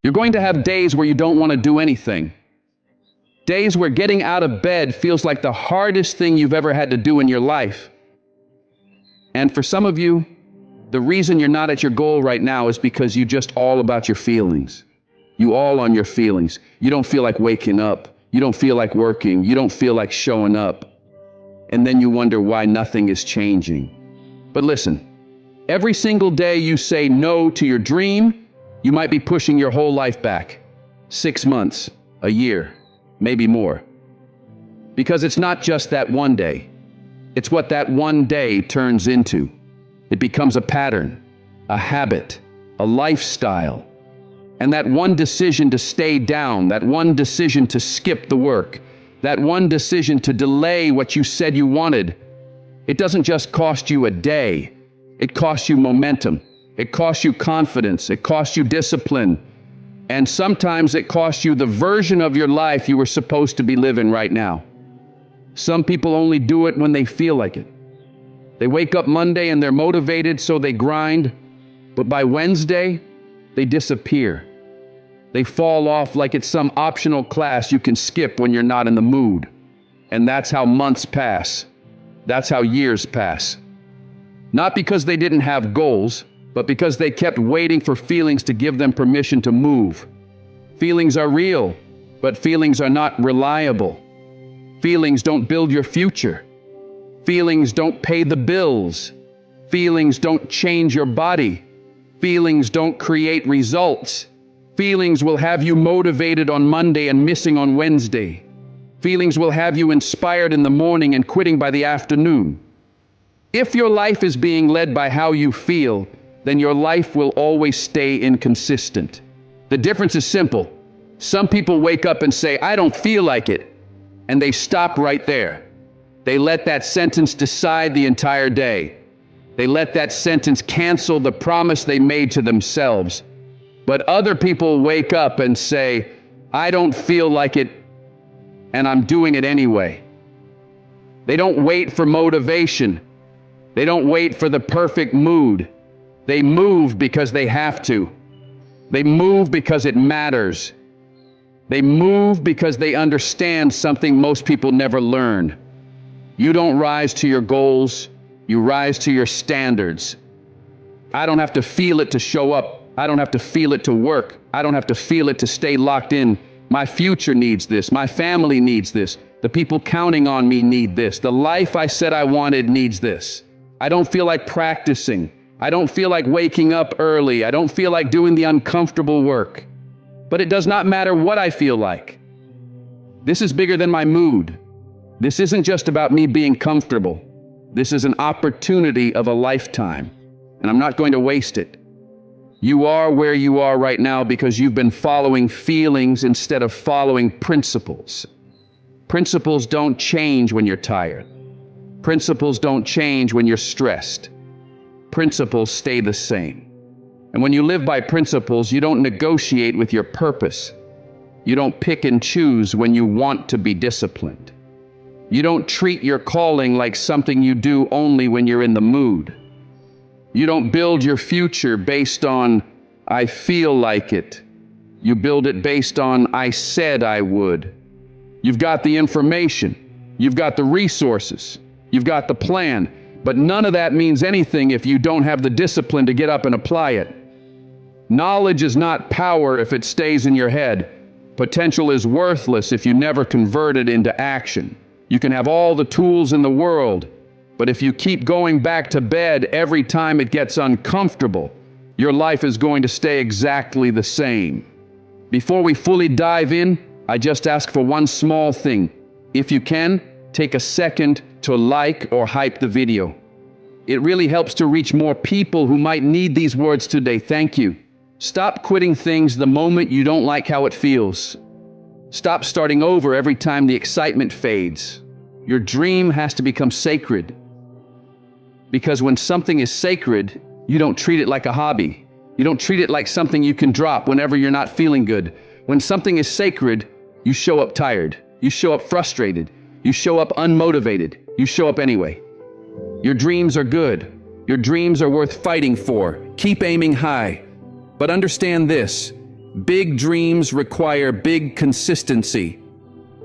You're going to have days where you don't want to do anything. Days where getting out of bed feels like the hardest thing you've ever had to do in your life. And for some of you, the reason you're not at your goal right now is because you just all about your feelings. You all on your feelings. You don't feel like waking up. You don't feel like working. You don't feel like showing up. And then you wonder why nothing is changing. But listen, every single day you say no to your dream, you might be pushing your whole life back. 6 months, a year, maybe more. Because it's not just that one day. It's what that one day turns into. It becomes a pattern, a habit, a lifestyle. And that one decision to stay down, that one decision to skip the work, that one decision to delay what you said you wanted, it doesn't just cost you a day. It costs you momentum. It costs you confidence. It costs you discipline. And sometimes it costs you the version of your life you were supposed to be living right now. Some people only do it when they feel like it. They wake up Monday and they're motivated, so they grind. But by Wednesday, they disappear. They fall off like it's some optional class you can skip when you're not in the mood. And that's how months pass. That's how years pass. Not because they didn't have goals, but because they kept waiting for feelings to give them permission to move. Feelings are real, but feelings are not reliable. Feelings don't build your future. Feelings don't pay the bills. Feelings don't change your body. Feelings don't create results. Feelings will have you motivated on Monday and missing on Wednesday. Feelings will have you inspired in the morning and quitting by the afternoon. If your life is being led by how you feel, then your life will always stay inconsistent. The difference is simple. Some people wake up and say, "I don't feel like it," and they stop right there. They let that sentence decide the entire day. They let that sentence cancel the promise they made to themselves. But other people wake up and say, "I don't feel like it, and I'm doing it anyway." They don't wait for motivation. They don't wait for the perfect mood. They move because they have to. They move because it matters. They move because they understand something most people never learn. You don't rise to your goals, you rise to your standards. I don't have to feel it to show up. I don't have to feel it to work. I don't have to feel it to stay locked in. My future needs this. My family needs this. The people counting on me need this. The life I said I wanted needs this. I don't feel like practicing. I don't feel like waking up early. I don't feel like doing the uncomfortable work. But it does not matter what I feel like. This is bigger than my mood. This isn't just about me being comfortable. This is an opportunity of a lifetime, and I'm not going to waste it. You are where you are right now because you've been following feelings instead of following principles. Principles don't change when you're tired. Principles don't change when you're stressed. Principles stay the same. And when you live by principles, you don't negotiate with your purpose. You don't pick and choose when you want to be disciplined. You don't treat your calling like something you do only when you're in the mood. You don't build your future based on, "I feel like it." You build it based on, "I said I would." You've got the information. You've got the resources. You've got the plan. But none of that means anything if you don't have the discipline to get up and apply it. Knowledge is not power if it stays in your head. Potential is worthless if you never convert it into action. You can have all the tools in the world, but if you keep going back to bed every time it gets uncomfortable, your life is going to stay exactly the same. Before we fully dive in, I just ask for one small thing. If you can, take a second to like or hype the video. It really helps to reach more people who might need these words today. Thank you. Stop quitting things the moment you don't like how it feels. Stop starting over every time the excitement fades. Your dream has to become sacred. Because when something is sacred, you don't treat it like a hobby. You don't treat it like something you can drop whenever you're not feeling good. When something is sacred, you show up tired. You show up frustrated. You show up unmotivated. You show up anyway. Your dreams are good. Your dreams are worth fighting for. Keep aiming high. But understand this, Big dreams require big consistency.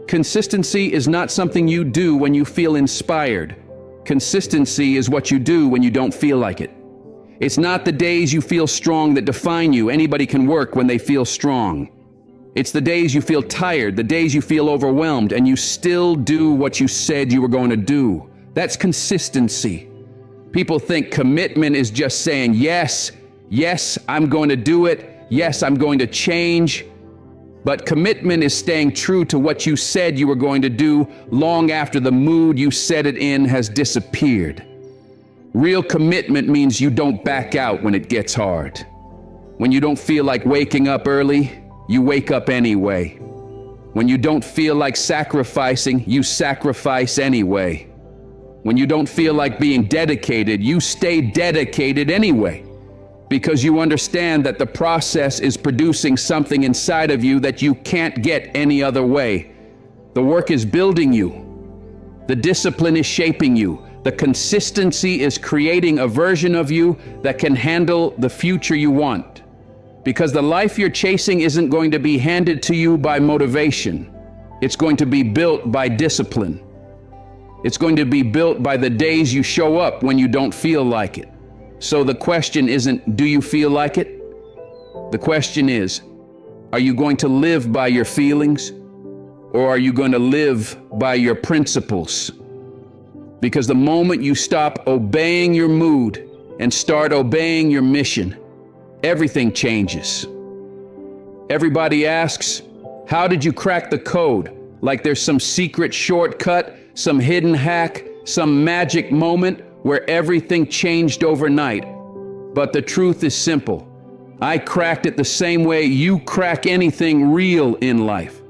Consistency is not something you do when you feel inspired. Consistency is what you do when you don't feel like it. It's not the days you feel strong that define you. Anybody can work when they feel strong. It's the days you feel tired, the days you feel overwhelmed, and you still do what you said you were going to do. That's consistency. People think commitment is just saying, yes, I'm going to do it. Yes, I'm going to change. But commitment is staying true to what you said you were going to do long after the mood you set it in has disappeared. Real commitment means you don't back out when it gets hard. When you don't feel like waking up early, you wake up anyway. When you don't feel like sacrificing, you sacrifice anyway. When you don't feel like being dedicated, you stay dedicated anyway. Because you understand that the process is producing something inside of you that you can't get any other way. The work is building you. The discipline is shaping you. The consistency is creating a version of you that can handle the future you want. Because the life you're chasing isn't going to be handed to you by motivation. It's going to be built by discipline. It's going to be built by the days you show up when you don't feel like it. So the question isn't, do you feel like it? The question is, are you going to live by your feelings, or are you going to live by your principles? Because the moment you stop obeying your mood and start obeying your mission, everything changes. Everybody asks, how did you crack the code? Like there's some secret shortcut, some hidden hack, some magic moment where everything changed overnight. But the truth is simple. I cracked it the same way you crack anything real in life.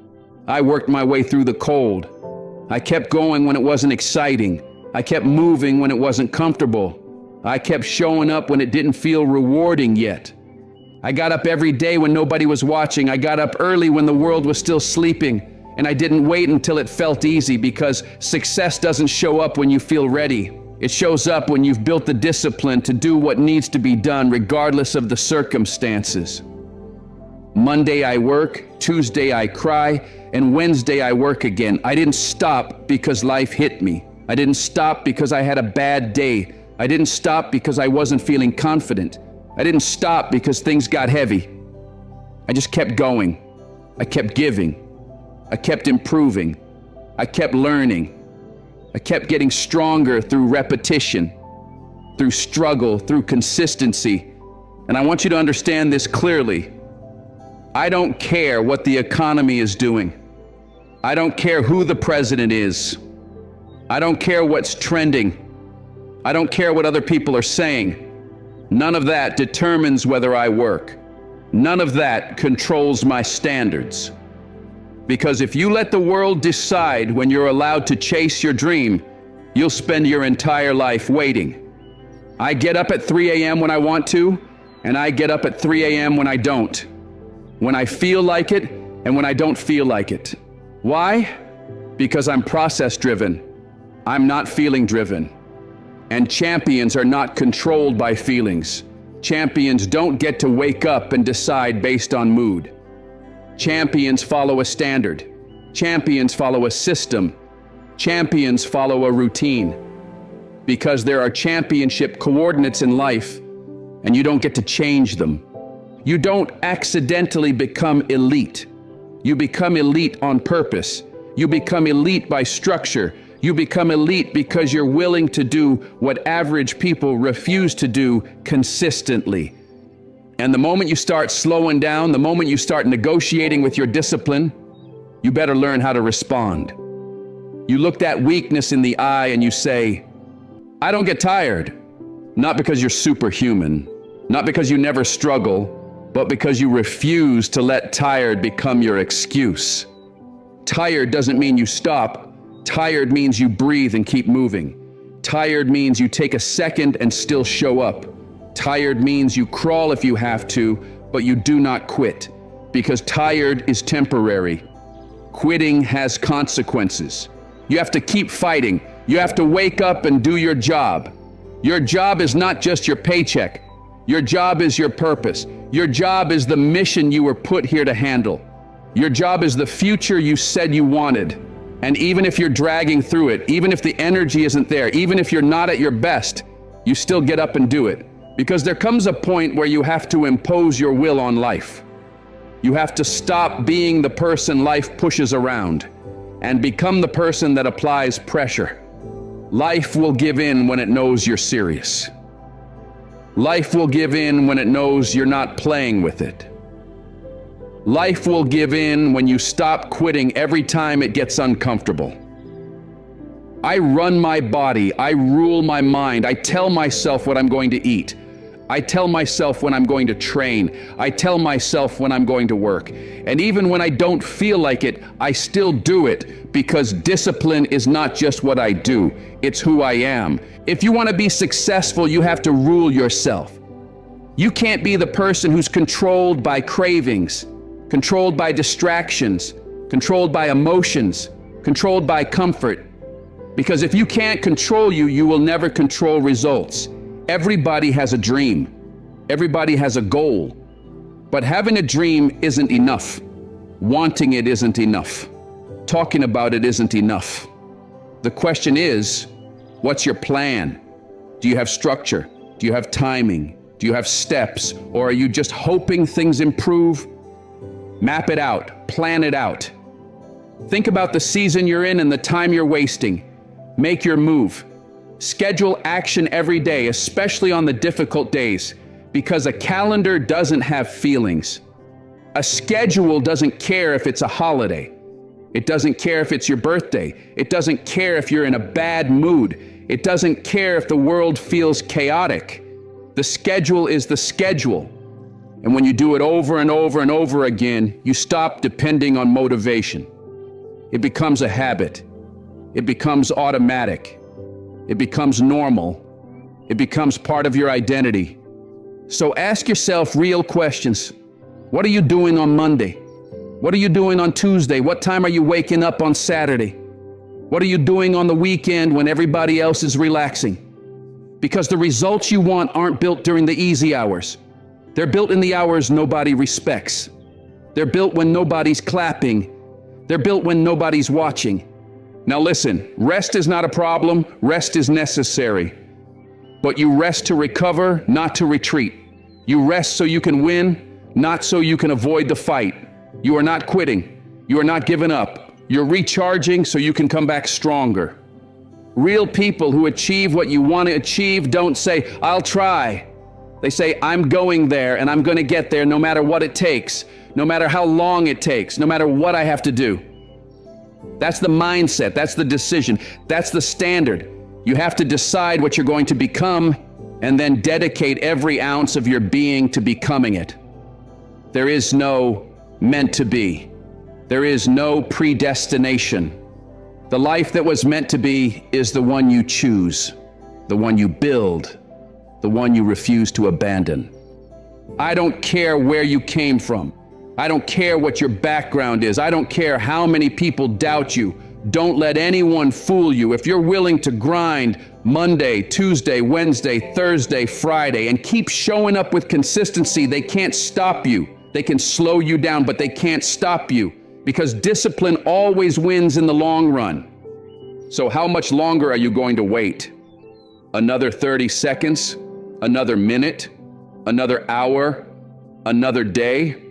I worked my way through the cold. I kept going when it wasn't exciting. I kept moving when it wasn't comfortable. I kept showing up when it didn't feel rewarding yet. I got up every day when nobody was watching. I got up early when the world was still sleeping. And I didn't wait until it felt easy, because success doesn't show up when you feel ready. It shows up when you've built the discipline to do what needs to be done regardless of the circumstances. Monday I work, Tuesday I cry, and Wednesday I work again. I didn't stop because life hit me. I didn't stop because I had a bad day. I didn't stop because I wasn't feeling confident. I didn't stop because things got heavy. I just kept going. I kept giving. I kept improving. I kept learning. I kept getting stronger through repetition, through struggle, through consistency. And I want you to understand this clearly. I don't care what the economy is doing. I don't care who the president is. I don't care what's trending. I don't care what other people are saying. None of that determines whether I work. None of that controls my standards. Because if you let the world decide when you're allowed to chase your dream, you'll spend your entire life waiting. I get up at 3 a.m. when I want to, and I get up at 3 a.m. when I don't. When I feel like it, and when I don't feel like it. Why? Because I'm process-driven. I'm not feeling-driven. And champions are not controlled by feelings. Champions don't get to wake up and decide based on mood. Champions follow a standard. Champions follow a system. Champions follow a routine. Because there are championship coordinates in life, and you don't get to change them. You don't accidentally become elite. You become elite on purpose. You become elite by structure. You become elite because you're willing to do what average people refuse to do consistently. And the moment you start slowing down, the moment you start negotiating with your discipline, you better learn how to respond. You look that weakness in the eye and you say, I don't get tired. Not because you're superhuman, not because you never struggle, but because you refuse to let tired become your excuse. Tired doesn't mean you stop. Tired means you breathe and keep moving. Tired means you take a second and still show up. Tired means you crawl if you have to, but you do not quit, because tired is temporary. Quitting has consequences. You have to keep fighting. You have to wake up and do your job. Your job is not just your paycheck. Your job is your purpose. Your job is the mission you were put here to handle. Your job is the future you said you wanted. And even if you're dragging through it, even if the energy isn't there, even if you're not at your best, you still get up and do it. Because there comes a point where you have to impose your will on life. You have to stop being the person life pushes around and become the person that applies pressure. Life will give in when it knows you're serious. Life will give in when it knows you're not playing with it. Life will give in when you stop quitting every time it gets uncomfortable. I run my body, I rule my mind, I tell myself what I'm going to eat. I tell myself when I'm going to train. I tell myself when I'm going to work. And even when I don't feel like it, I still do it, because discipline is not just what I do, it's who I am. If you want to be successful, you have to rule yourself. You can't be the person who's controlled by cravings, controlled by distractions, controlled by emotions, controlled by comfort. Because if you can't control you, you will never control results. Everybody has a dream. Everybody has a goal. But having a dream isn't enough. Wanting it isn't enough. Talking about it isn't enough. The question is, what's your plan? Do you have structure? Do you have timing? Do you have steps? Or are you just hoping things improve? Map it out. Plan it out. Think about the season you're in and the time you're wasting. Make your move. Schedule action every day, especially on the difficult days, because a calendar doesn't have feelings. A schedule doesn't care if it's a holiday. It doesn't care if it's your birthday. It doesn't care if you're in a bad mood. It doesn't care if the world feels chaotic. The schedule is the schedule. And when you do it over and over and over again, you stop depending on motivation. It becomes a habit. It becomes automatic. It becomes normal. It becomes part of your identity. So ask yourself real questions. What are you doing on Monday? What are you doing on Tuesday? What time are you waking up on Saturday? What are you doing on the weekend when everybody else is relaxing? Because the results you want aren't built during the easy hours. They're built in the hours nobody respects. They're built when nobody's clapping. They're built when nobody's watching. Now listen, rest is not a problem, rest is necessary. But you rest to recover, not to retreat. You rest so you can win, not so you can avoid the fight. You are not quitting. You are not giving up. You're recharging so you can come back stronger. Real people who achieve what you want to achieve don't say, I'll try. They say, I'm going there and I'm going to get there no matter what it takes, no matter how long it takes, no matter what I have to do. That's the mindset, that's the decision, that's the standard. You have to decide what you're going to become and then dedicate every ounce of your being to becoming it. There is no meant to be. There is no predestination. The life that was meant to be is the one you choose, the one you build, the one you refuse to abandon. I don't care where you came from. I don't care what your background is. I don't care how many people doubt you. Don't let anyone fool you. If you're willing to grind Monday, Tuesday, Wednesday, Thursday, Friday, and keep showing up with consistency, they can't stop you. They can slow you down, but they can't stop you, because discipline always wins in the long run. So how much longer are you going to wait? Another 30 seconds? Another minute? Another hour? Another day?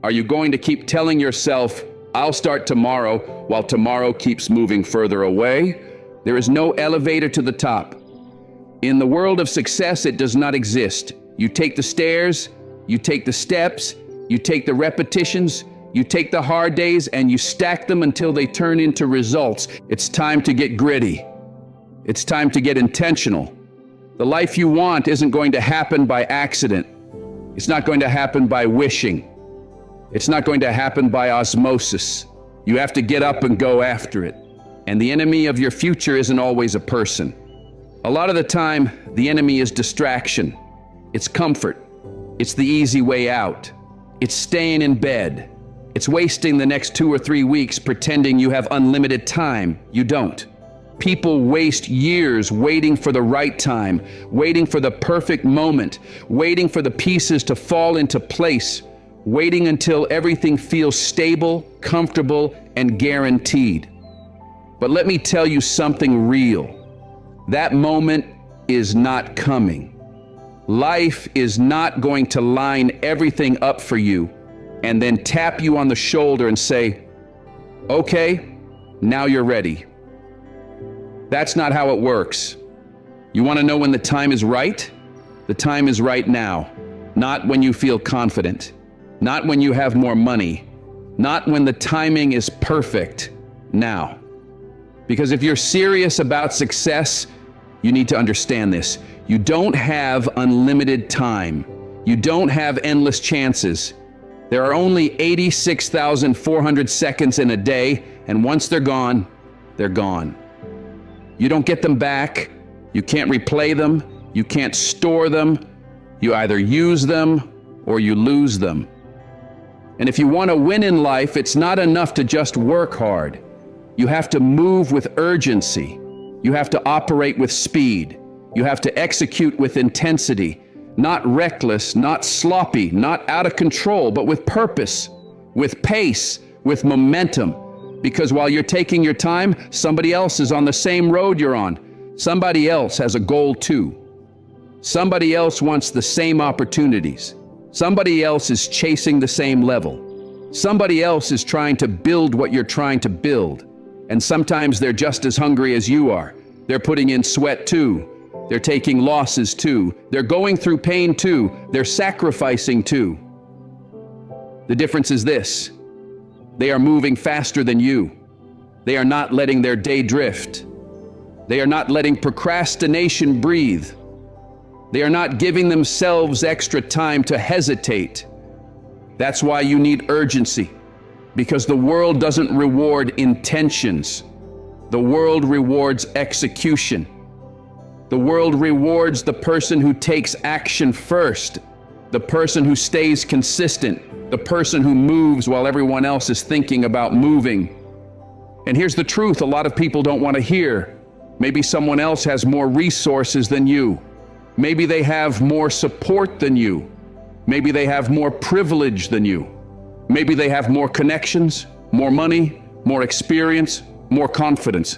Are you going to keep telling yourself, I'll start tomorrow, while tomorrow keeps moving further away? There is no elevator to the top. In the world of success, it does not exist. You take the stairs, you take the steps, you take the repetitions, you take the hard days, and you stack them until they turn into results. It's time to get gritty. It's time to get intentional. The life you want isn't going to happen by accident. It's not going to happen by wishing. It's not going to happen by osmosis. You have to get up and go after it. And the enemy of your future isn't always a person. A lot of the time, the enemy is distraction. It's comfort. It's the easy way out. It's staying in bed. It's wasting the next 2 or 3 weeks pretending you have unlimited time. You don't. People waste years waiting for the right time, waiting for the perfect moment, waiting for the pieces to fall into place, waiting until everything feels stable, comfortable, and guaranteed. But let me tell you something real. That moment is not coming. Life is not going to line everything up for you and then tap you on the shoulder and say, okay, now you're ready. That's not how it works. You want to know when the time is right? The time is right now. Not when you feel confident. Not when you have more money. Not when the timing is perfect. Now. Because if you're serious about success, you need to understand this. You don't have unlimited time. You don't have endless chances. There are only 86,400 seconds in a day, and once they're gone, they're gone. You don't get them back. You can't replay them. You can't store them. You either use them or you lose them. And if you want to win in life, it's not enough to just work hard. You have to move with urgency. You have to operate with speed. You have to execute with intensity, not reckless, not sloppy, not out of control, but with purpose, with pace, with momentum. Because while you're taking your time, somebody else is on the same road you're on. Somebody else has a goal too. Somebody else wants the same opportunities. Somebody else is chasing the same level. Somebody else is trying to build what you're trying to build. And sometimes they're just as hungry as you are. They're putting in sweat too. They're taking losses too. They're going through pain too. They're sacrificing too. The difference is this. They are moving faster than you. They are not letting their day drift. They are not letting procrastination breathe. They are not giving themselves extra time to hesitate. That's why you need urgency, because the world doesn't reward intentions. The world rewards execution. The world rewards the person who takes action first, the person who stays consistent, the person who moves while everyone else is thinking about moving. And here's the truth a lot of people don't want to hear. Maybe someone else has more resources than you. Maybe they have more support than you. Maybe they have more privilege than you. Maybe they have more connections, more money, more experience, more confidence.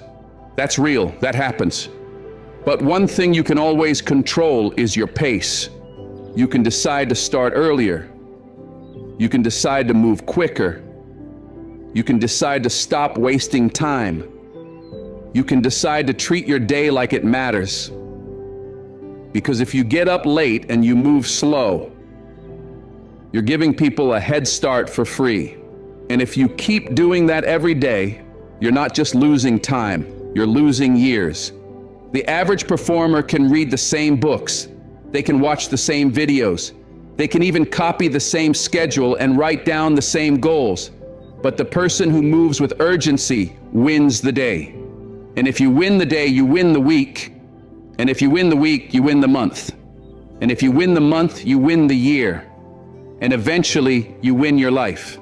That's real. That happens. But one thing you can always control is your pace. You can decide to start earlier. You can decide to move quicker. You can decide to stop wasting time. You can decide to treat your day like it matters. Because if you get up late and you move slow, you're giving people a head start for free. And if you keep doing that every day, you're not just losing time, you're losing years. The average performer can read the same books. They can watch the same videos. They can even copy the same schedule and write down the same goals. But the person who moves with urgency wins the day. And if you win the day, you win the week. And if you win the week, you win the month. And if you win the month, you win the year. And eventually, you win your life.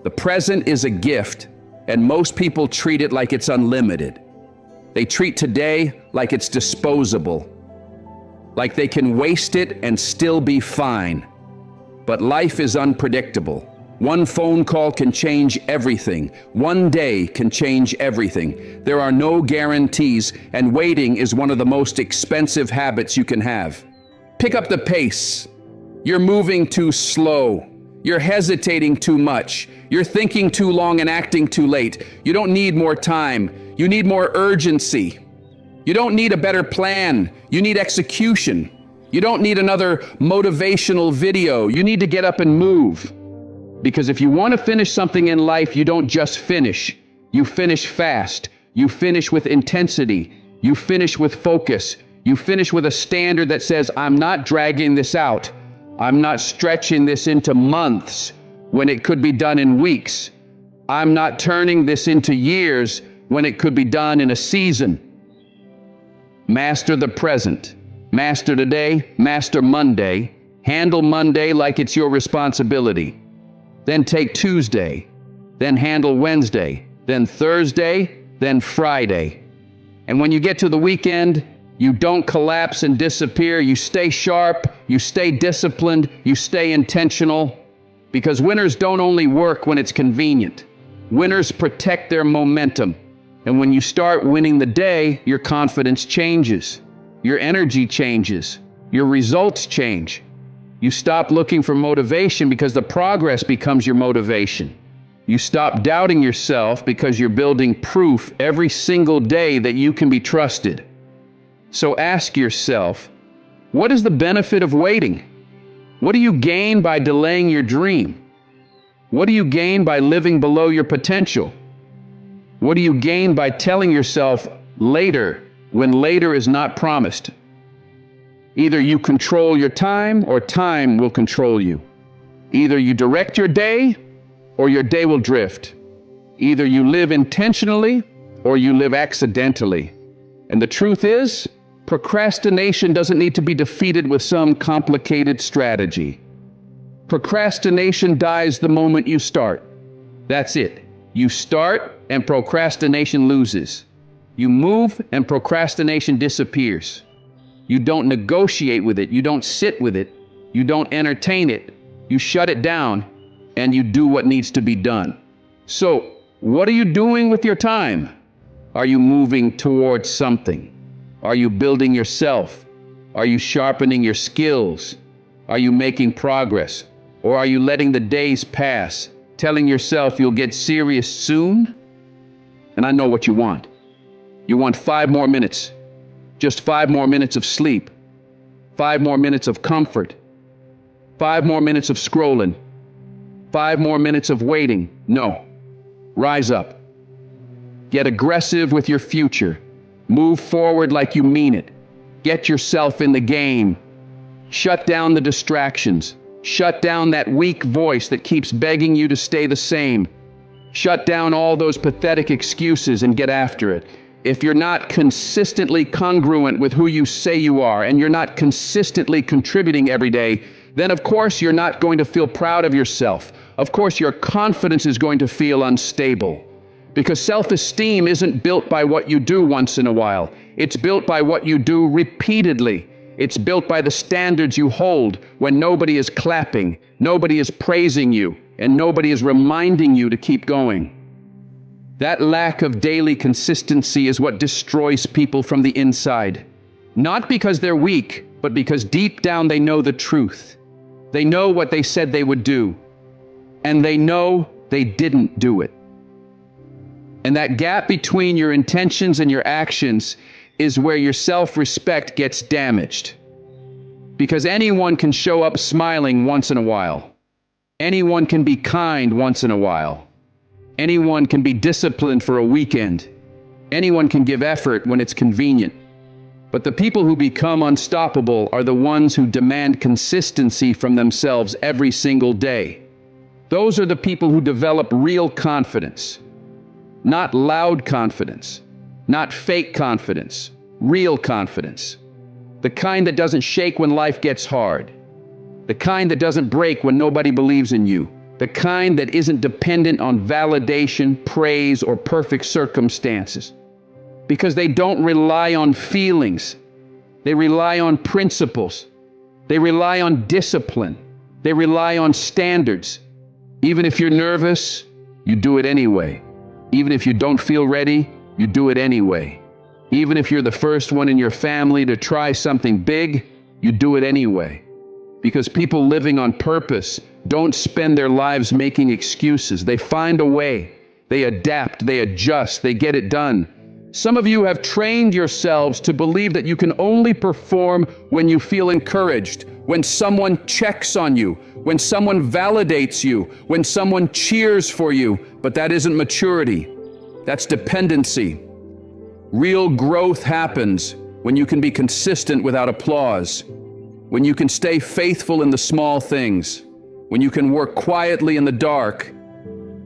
The present is a gift, and most people treat it like it's unlimited. They treat today like it's disposable, like they can waste it and still be fine. But life is unpredictable. One phone call can change everything. One day can change everything. There are no guarantees, and waiting is one of the most expensive habits you can have. Pick up the pace. You're moving too slow. You're hesitating too much. You're thinking too long and acting too late. You don't need more time. You need more urgency. You don't need a better plan. You need execution. You don't need another motivational video. You need to get up and move. Because if you want to finish something in life, you don't just finish. You finish fast. You finish with intensity. You finish with focus. You finish with a standard that says, I'm not dragging this out. I'm not stretching this into months when it could be done in weeks. I'm not turning this into years when it could be done in a season. Master the present. Master today, master Monday. Handle Monday like it's your responsibility. Then take Tuesday. Then handle Wednesday. Then Thursday. Then Friday. And when you get to the weekend, you don't collapse and disappear. You stay sharp, you stay disciplined, you stay intentional. Because winners don't only work when it's convenient. Winners protect their momentum. And when you start winning the day, your confidence changes. Your energy changes. Your results change. You stop looking for motivation because the progress becomes your motivation. You stop doubting yourself because you're building proof every single day that you can be trusted. So ask yourself, what is the benefit of waiting? What do you gain by delaying your dream? What do you gain by living below your potential? What do you gain by telling yourself later when later is not promised? Either you control your time or time will control you. Either you direct your day or your day will drift. Either you live intentionally or you live accidentally. And the truth is, procrastination doesn't need to be defeated with some complicated strategy. Procrastination dies the moment you start. That's it. You start and procrastination loses. You move and procrastination disappears. You don't negotiate with it. You don't sit with it. You don't entertain it. You shut it down and you do what needs to be done. So, what are you doing with your time? Are you moving towards something? Are you building yourself? Are you sharpening your skills? Are you making progress? Or are you letting the days pass, telling yourself you'll get serious soon? And I know what you want. You want 5 more minutes. Just 5 more minutes of sleep. 5 more minutes of comfort. 5 more minutes of scrolling. 5 more minutes of waiting. No. Rise up. Get aggressive with your future. Move forward like you mean it. Get yourself in the game. Shut down the distractions. Shut down that weak voice that keeps begging you to stay the same. Shut down all those pathetic excuses and get after it. If you're not consistently congruent with who you say you are, and you're not consistently contributing every day, then of course you're not going to feel proud of yourself. Of course your confidence is going to feel unstable. Because self-esteem isn't built by what you do once in a while. It's built by what you do repeatedly. It's built by the standards you hold when nobody is clapping, nobody is praising you, and nobody is reminding you to keep going. That lack of daily consistency is what destroys people from the inside. Not because they're weak, but because deep down they know the truth. They know what they said they would do, and they know they didn't do it. And that gap between your intentions and your actions is where your self-respect gets damaged. Because anyone can show up smiling once in a while. Anyone can be kind once in a while. Anyone can be disciplined for a weekend. Anyone can give effort when it's convenient. But the people who become unstoppable are the ones who demand consistency from themselves every single day. Those are the people who develop real confidence. Not loud confidence, not fake confidence, real confidence. The kind that doesn't shake when life gets hard. The kind that doesn't break when nobody believes in you. The kind that isn't dependent on validation, praise, or perfect circumstances. Because they don't rely on feelings. They rely on principles. They rely on discipline. They rely on standards. Even if you're nervous, you do it anyway. Even if you don't feel ready, you do it anyway. Even if you're the first one in your family to try something big, you do it anyway. Because people living on purpose don't spend their lives making excuses. They find a way. They adapt. They adjust. They get it done. Some of you have trained yourselves to believe that you can only perform when you feel encouraged, when someone checks on you, when someone validates you, when someone cheers for you. But that isn't maturity. That's dependency. Real growth happens when you can be consistent without applause, when you can stay faithful in the small things, when you can work quietly in the dark,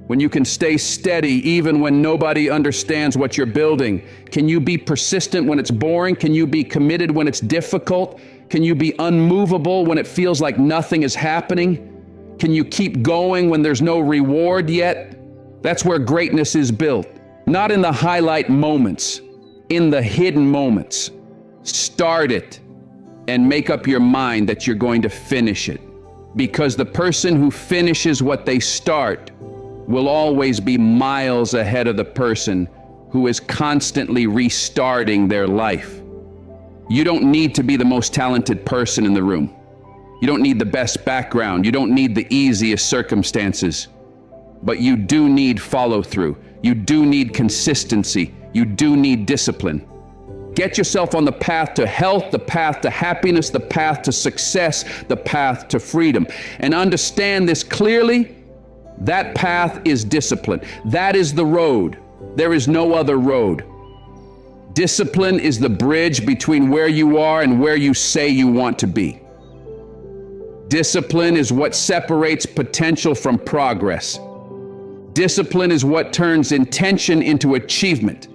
when you can stay steady even when nobody understands what you're building. Can you be persistent when it's boring? Can you be committed when it's difficult? Can you be unmovable when it feels like nothing is happening? Can you keep going when there's no reward yet? That's where greatness is built, not in the highlight moments, in the hidden moments. Start it and make up your mind that you're going to finish it. Because the person who finishes what they start will always be miles ahead of the person who is constantly restarting their life. You don't need to be the most talented person in the room. You don't need the best background. You don't need the easiest circumstances. But you do need follow-through. You do need consistency. You do need discipline. Get yourself on the path to health, the path to happiness, the path to success, the path to freedom. And understand this clearly. That path is discipline. That is the road. There is no other road. Discipline is the bridge between where you are and where you say you want to be. Discipline is what separates potential from progress. Discipline is what turns intention into achievement,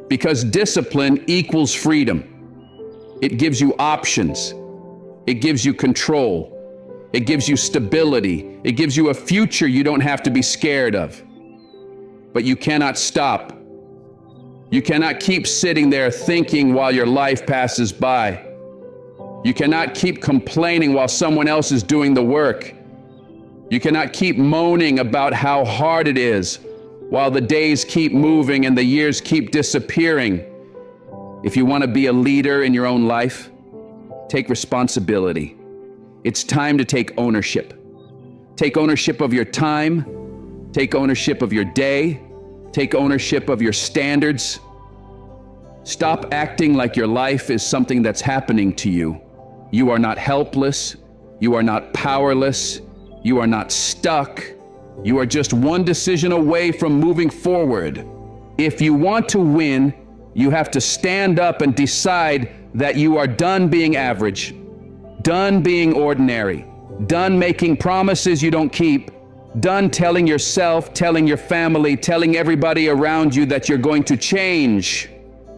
because discipline equals freedom. It gives you options. It gives you control. It gives you stability. It gives you a future you don't have to be scared of. But you cannot stop. You cannot keep sitting there thinking while your life passes by. You cannot keep complaining while someone else is doing the work. You cannot keep moaning about how hard it is while the days keep moving and the years keep disappearing. If you want to be a leader in your own life, take responsibility. It's time to take ownership. Take ownership of your time. Take ownership of your day. Take ownership of your standards. Stop acting like your life is something that's happening to you. You are not helpless. You are not powerless. You are not stuck. You are just one decision away from moving forward. If you want to win, you have to stand up and decide that you are done being average, done being ordinary, done making promises you don't keep, done telling yourself, telling your family, telling everybody around you that you're going to change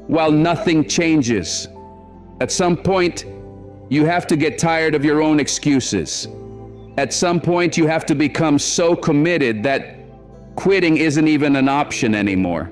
while nothing changes. At some point, you have to get tired of your own excuses. At some point, you have to become so committed that quitting isn't even an option anymore.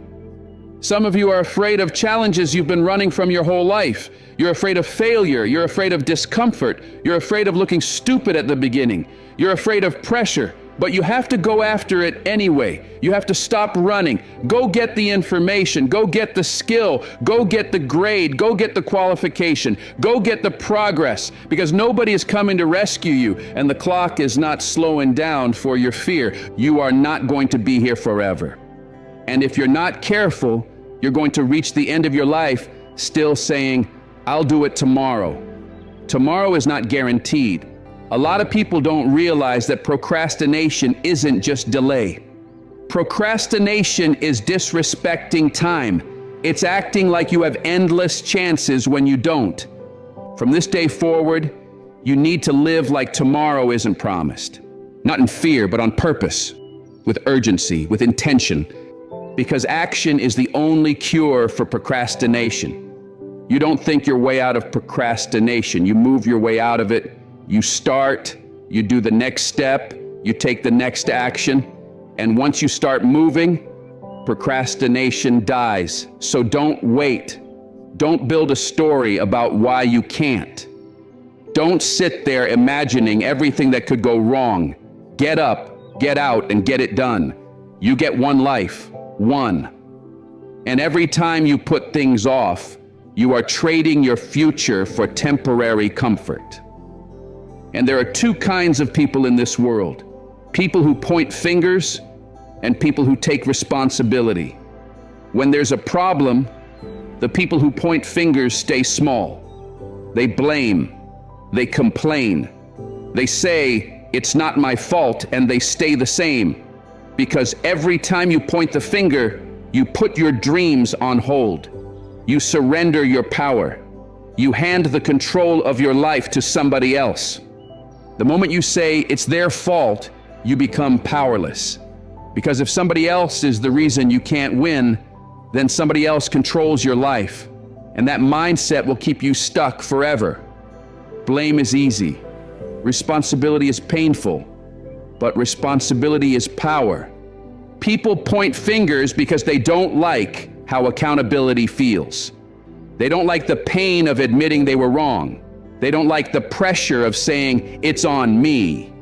Some of you are afraid of challenges you've been running from your whole life. You're afraid of failure. You're afraid of discomfort. You're afraid of looking stupid at the beginning. You're afraid of pressure. But you have to go after it anyway. You have to stop running. Go get the information. Go get the skill. Go get the grade. Go get the qualification. Go get the progress, because nobody is coming to rescue you, and the clock is not slowing down for your fear. You are not going to be here forever. And if you're not careful, you're going to reach the end of your life still saying, I'll do it tomorrow. Tomorrow is not guaranteed. A lot of people don't realize that procrastination isn't just delay. Procrastination is disrespecting time. It's acting like you have endless chances when you don't. From this day forward, you need to live like tomorrow isn't promised. Not in fear, but on purpose, with urgency, with intention. Because action is the only cure for procrastination. You don't think your way out of procrastination. You move your way out of it. You start, you do the next step, you take the next action, and once you start moving, procrastination dies. So don't wait. Don't build a story about why you can't. Don't sit there imagining everything that could go wrong. Get up, get out, and get it done. You get one life, one. And every time you put things off, you are trading your future for temporary comfort. And there are two kinds of people in this world: people who point fingers and people who take responsibility. When there's a problem, the people who point fingers stay small. They blame, they complain, they say, it's not my fault, and they stay the same. Because every time you point the finger, you put your dreams on hold. You surrender your power. You hand the control of your life to somebody else. The moment you say it's their fault, you become powerless. Because if somebody else is the reason you can't win, then somebody else controls your life. And that mindset will keep you stuck forever. Blame is easy. Responsibility is painful. But responsibility is power. People point fingers because they don't like how accountability feels. They don't like the pain of admitting they were wrong. They don't like the pressure of saying, it's on me.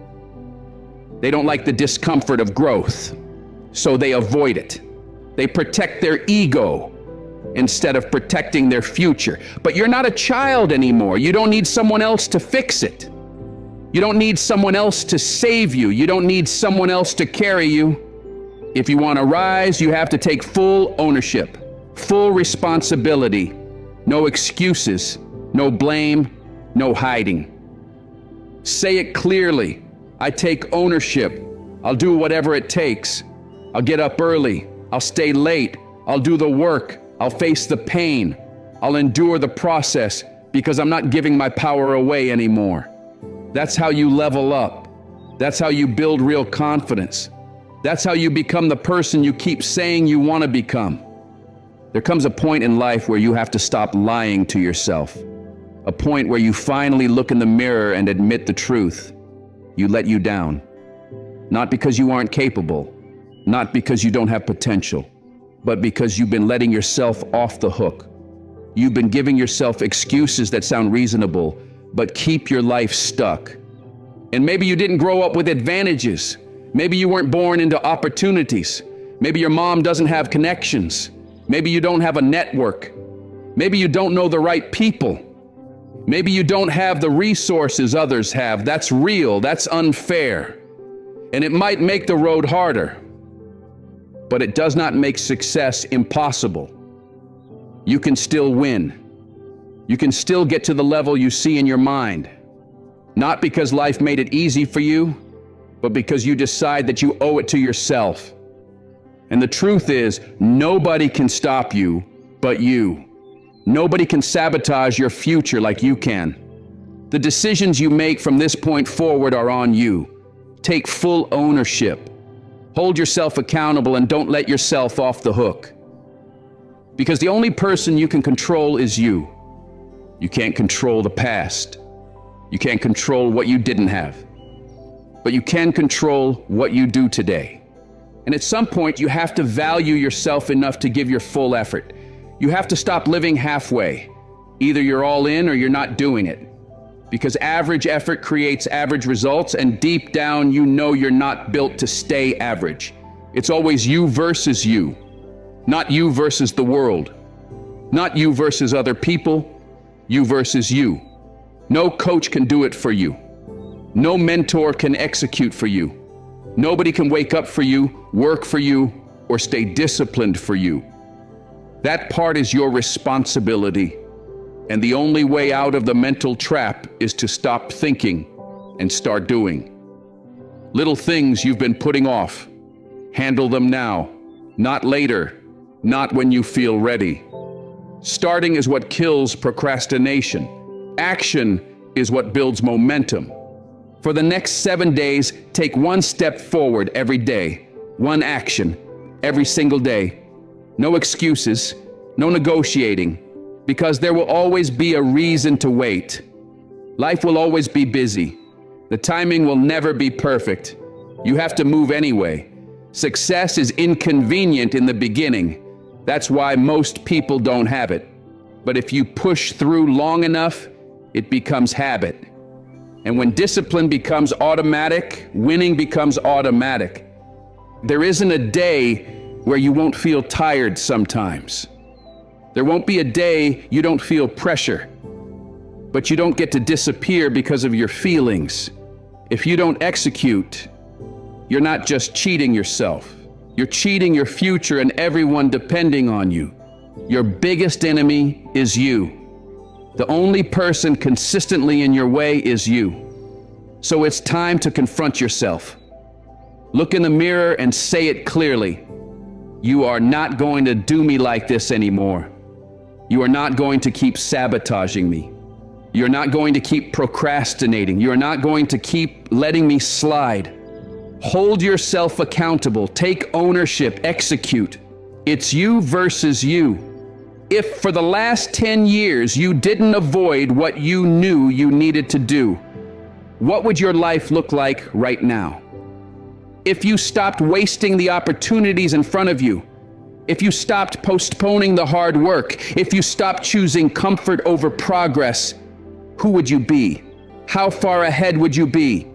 They don't like the discomfort of growth, so they avoid it. They protect their ego instead of protecting their future. But you're not a child anymore. You don't need someone else to fix it. You don't need someone else to save you. You don't need someone else to carry you. If you want to rise, you have to take full ownership, full responsibility. No excuses, no blame, no hiding. Say it clearly. I take ownership. I'll do whatever it takes. I'll get up early. I'll stay late. I'll do the work. I'll face the pain. I'll endure the process because I'm not giving my power away anymore. That's how you level up. That's how you build real confidence. That's how you become the person you keep saying you want to become. There comes a point in life where you have to stop lying to yourself. A point where you finally look in the mirror and admit the truth. You let you down. Not because you aren't capable, not because you don't have potential, but because you've been letting yourself off the hook. You've been giving yourself excuses that sound reasonable, but keep your life stuck. And maybe you didn't grow up with advantages. Maybe you weren't born into opportunities. Maybe your mom doesn't have connections. Maybe you don't have a network. Maybe you don't know the right people. Maybe you don't have the resources others have. That's real. That's unfair. And it might make the road harder, but it does not make success impossible. You can still win. You can still get to the level you see in your mind. Not because life made it easy for you, but because you decide that you owe it to yourself. And the truth is, nobody can stop you but you. Nobody can sabotage your future like you can. The decisions you make from this point forward are on you. Take full ownership. Hold yourself accountable and don't let yourself off the hook. Because the only person you can control is you. You can't control the past. You can't control what you didn't have. But you can control what you do today. And at some point, you have to value yourself enough to give your full effort. You have to stop living halfway. Either you're all in or you're not doing it. Because average effort creates average results, and deep down, you know you're not built to stay average. It's always you versus you. Not you versus the world. Not you versus other people. You versus you. No coach can do it for you. No mentor can execute for you. Nobody can wake up for you, work for you, or stay disciplined for you. That part is your responsibility. And the only way out of the mental trap is to stop thinking and start doing. Little things you've been putting off, handle them now, not later, not when you feel ready. Starting is what kills procrastination. Action is what builds momentum. For the next 7 days, take one step forward every day, one action every single day. No excuses, no negotiating, because there will always be a reason to wait. Life will always be busy. The timing will never be perfect. You have to move anyway. Success is inconvenient in the beginning. That's why most people don't have it. But if you push through long enough, it becomes habit. And when discipline becomes automatic, winning becomes automatic. There isn't a day where you won't feel tired sometimes. There won't be a day you don't feel pressure. But you don't get to disappear because of your feelings. If you don't execute, you're not just cheating yourself. You're cheating your future and everyone depending on you. Your biggest enemy is you. The only person consistently in your way is you. So it's time to confront yourself. Look in the mirror and say it clearly. You are not going to do me like this anymore. You are not going to keep sabotaging me. You're not going to keep procrastinating. You're not going to keep letting me slide. Hold yourself accountable. Take ownership. Execute. It's you versus you. If for the last 10 years you didn't avoid what you knew you needed to do, what would your life look like right now? If you stopped wasting the opportunities in front of you, If you stopped postponing the hard work, if you stopped choosing comfort over progress, who would you be? How far ahead would you be?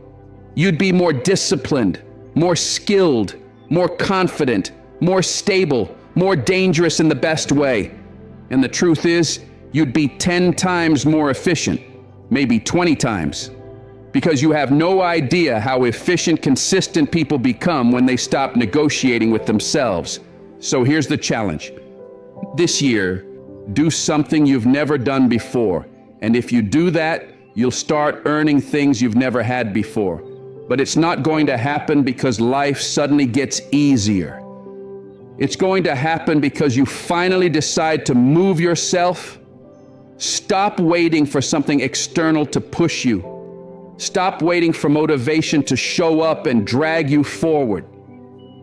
You'd be more disciplined, more skilled, more confident, more stable, more dangerous in the best way. And the truth is, you'd be 10 times more efficient, maybe 20 times. Because you have no idea how efficient, consistent people become when they stop negotiating with themselves. So here's the challenge. This year, do something you've never done before. And if you do that, you'll start earning things you've never had before. But it's not going to happen because life suddenly gets easier. It's going to happen because you finally decide to move yourself. Stop waiting for something external to push you. Stop waiting for motivation to show up and drag you forward.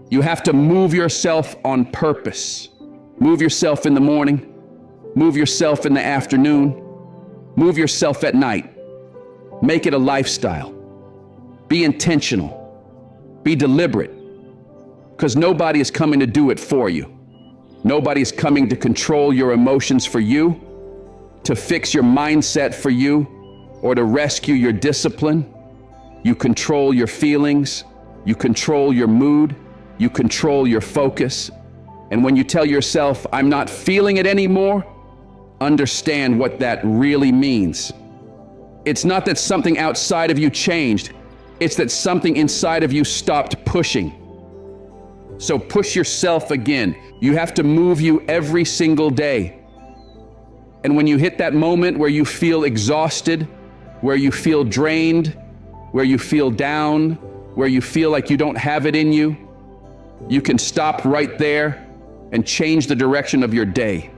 You have to move yourself on purpose. Move yourself in the morning. Move yourself in the afternoon. Move yourself at night. Make it a lifestyle. Be intentional. Be deliberate. Because nobody is coming to do it for you. Nobody is coming to control your emotions for you, to fix your mindset for you, or to rescue your discipline. You control your feelings. You control your mood. You control your focus. And when you tell yourself, I'm not feeling it anymore, understand what that really means. It's not that something outside of you changed. It's that something inside of you stopped pushing. So push yourself again. You have to move you every single day. And when you hit that moment where you feel exhausted, where you feel drained, where you feel down, where you feel like you don't have it in you, you can stop right there and change the direction of your day.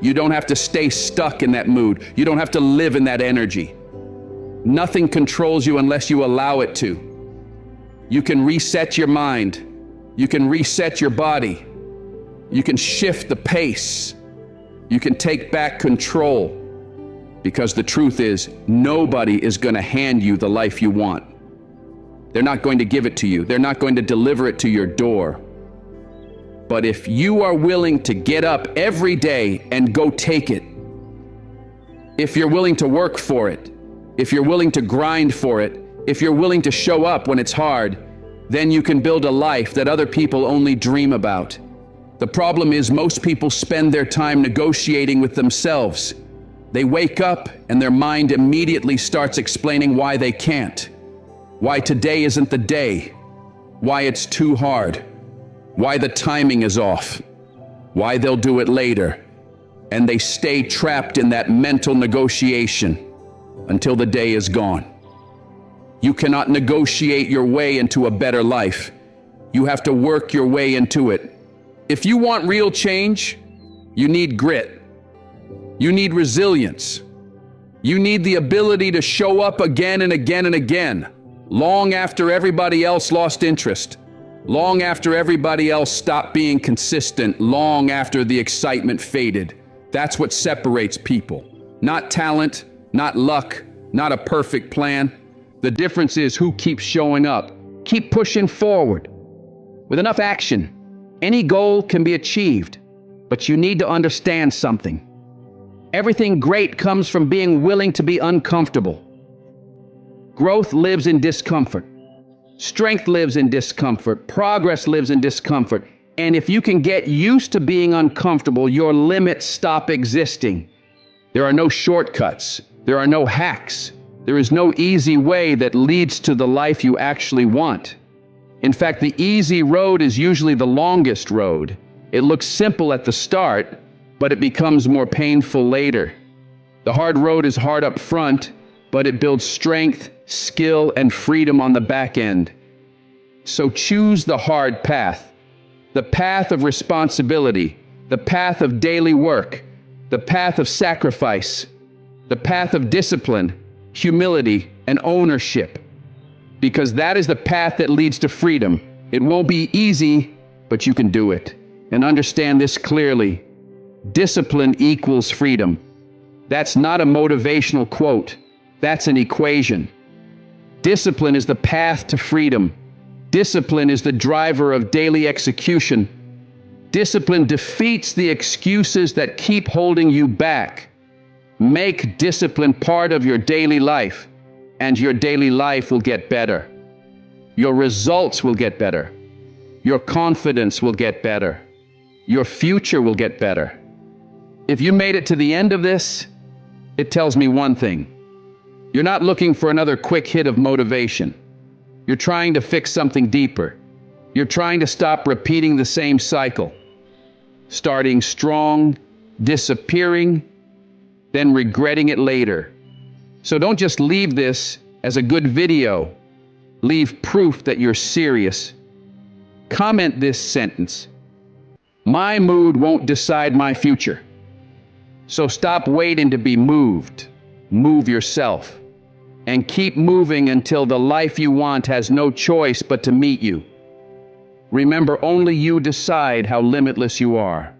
You don't have to stay stuck in that mood. You don't have to live in that energy. Nothing controls you unless you allow it to. You can reset your mind. You can reset your body. You can shift the pace. You can take back control. Because the truth is, nobody is going to hand you the life you want. They're not going to give it to you. They're not going to deliver it to your door. But if you are willing to get up every day and go take it, if you're willing to work for it, if you're willing to grind for it, if you're willing to show up when it's hard, then you can build a life that other people only dream about. The problem is most people spend their time negotiating with themselves. They wake up and their mind immediately starts explaining why they can't, why today isn't the day, why it's too hard, why the timing is off, why they'll do it later. And they stay trapped in that mental negotiation until the day is gone. You cannot negotiate your way into a better life. You have to work your way into it. If you want real change, you need grit. You need resilience. You need the ability to show up again and again and again, long after everybody else lost interest, long after everybody else stopped being consistent, long after the excitement faded. That's what separates people. Not talent, not luck, not a perfect plan. The difference is who keeps showing up. Keep pushing forward. With enough action, any goal can be achieved, but you need to understand something. Everything great comes from being willing to be uncomfortable. Growth lives in discomfort. Strength lives in discomfort. Progress lives in discomfort. And if you can get used to being uncomfortable, your limits stop existing. There are no shortcuts. There are no hacks. There is no easy way that leads to the life you actually want. In fact, the easy road is usually the longest road. It looks simple at the start, but it becomes more painful later. The hard road is hard up front, but it builds strength, skill, and freedom on the back end. So choose the hard path, the path of responsibility, the path of daily work, the path of sacrifice, the path of discipline, humility, and ownership. Because that is the path that leads to freedom. It won't be easy, but you can do it. And understand this clearly. Discipline equals freedom. That's not a motivational quote. That's an equation. Discipline is the path to freedom. Discipline is the driver of daily execution. Discipline defeats the excuses that keep holding you back. Make discipline part of your daily life, and your daily life will get better. Your results will get better. Your confidence will get better. Your future will get better. If you made it to the end of this, it tells me one thing. You're not looking for another quick hit of motivation. You're trying to fix something deeper. You're trying to stop repeating the same cycle. Starting strong, disappearing, then regretting it later. So don't just leave this as a good video. Leave proof that you're serious. Comment this sentence: "My mood won't decide my future." So stop waiting to be moved. Move yourself. And keep moving until the life you want has no choice but to meet you. Remember, only you decide how limitless you are.